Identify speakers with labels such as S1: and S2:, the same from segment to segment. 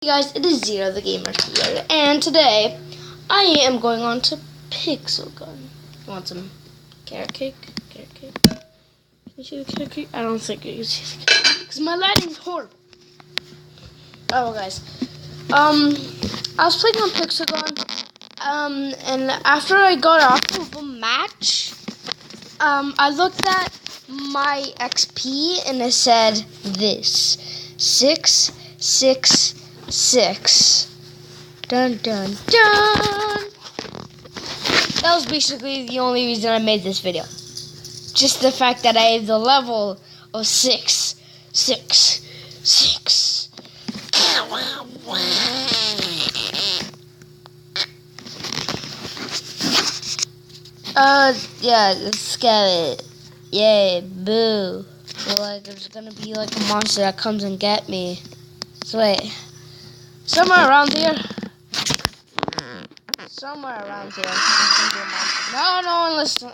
S1: Hey guys, it is Zero the Gamer here, and today I am going on to Pixel Gun. You want some carrot cake? Carrot cake? Can you see the carrot cake? I don't think you can see the carrot cake because my lighting's horrible. Oh, guys. I was playing on Pixel Gun, and after I got off of a match, I looked at my XP and it said this 666. Dun dun dun. That was basically the only reason I made this video. Just the fact that I have the level of 666. Yeah, let's get it. Yay, boo. Like, there's gonna be like a monster that comes and get me. So wait. Somewhere around here. Somewhere around here. No one listen.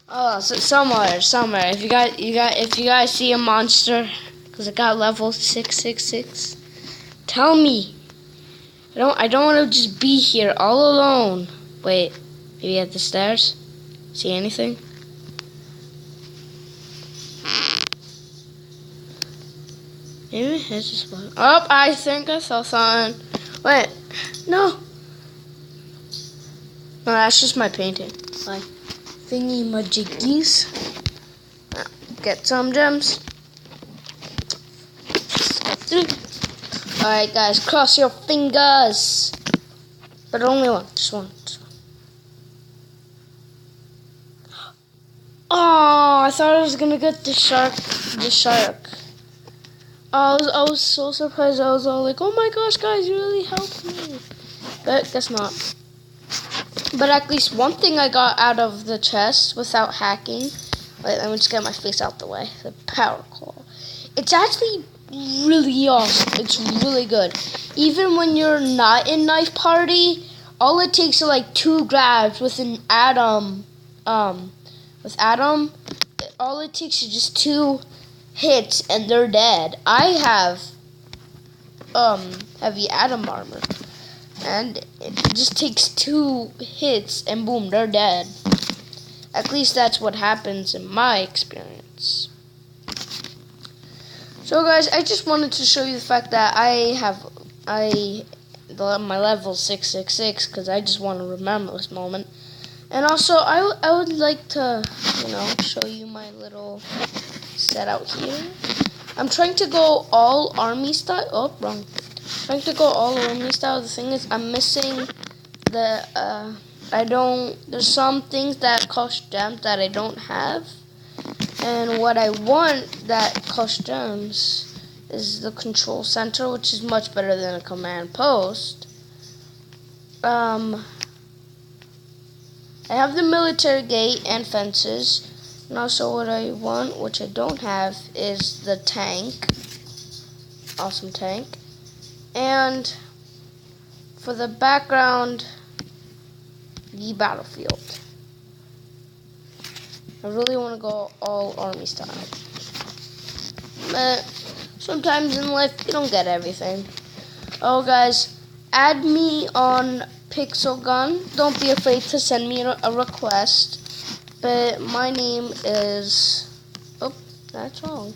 S1: Oh, so somewhere. If you guys see a monster, because it got level 666, tell me. I don't want to just be here all alone. Wait, maybe at the stairs. See anything? Maybe it's just one. Oh, I think I saw something. Wait, no. No, that's just my painting. Like thingy majiggies. Get some gems. Alright, guys, cross your fingers. But only one. Just one. Oh, I thought I was gonna get the shark. I was so surprised. I was all like, oh my gosh, guys, you really helped me. But guess not. But at least one thing I got out of the chest without hacking. Wait, let me just get my face out the way. The power claw. It's actually really awesome. It's really good. Even when you're not in knife party, all it takes are like 2 grabs with an Adam. All it takes is just 2 hits and they're dead. I have heavy Adam armor, and it just takes 2 hits and boom, they're dead. At least that's what happens in my experience. So guys, I just wanted to show you the fact that my level 666 because I just want to remember this moment. And also, I would like to, show you my little setup here. I'm trying to go all army style. Oh, wrong. Trying to go all army style. The thing is, I'm missing the, there's some things that cost gems that I don't have. And what I want that cost gems is the control center, which is much better than a command post. I have the military gate and fences. And also what I want, which I don't have, is the tank. Awesome tank. And for the background, the battlefield. I really want to go all army style. But sometimes in life, you don't get everything. Oh, guys, add me on Pixel Gun. Don't be afraid to send me a request. But my name is, oh, that's wrong.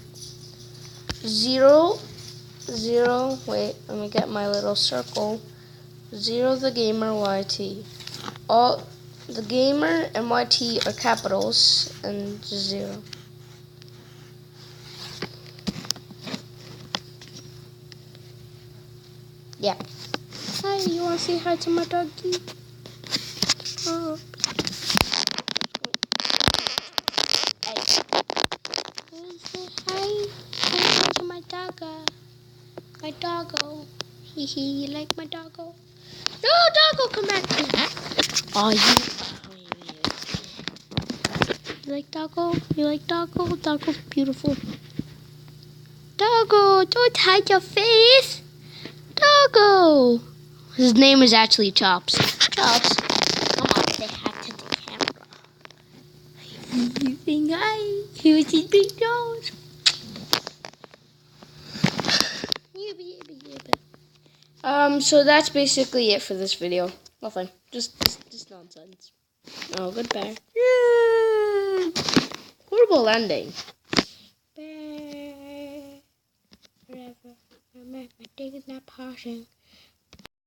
S1: 0, wait, let me get my little circle. 0 the Gamer YT. All the Gamer and YT are capitals and 0. Yeah. Hi, you want to say hi to my doggy? Oh. Hi to my doggo. My doggo. Hee hee, you like my doggo? No, doggo, come back. Oh, you like doggo? You like doggo? Doggo's beautiful. Doggo, don't hide your face. Doggo. His name is actually Chops. Chops, come on, say hi to the camera. You think hi? Here's his big nose. You be So that's basically it for this video. Nothing. Just nonsense. Oh, goodbye. Horrible ending. Forever, I'm at my digging that potion.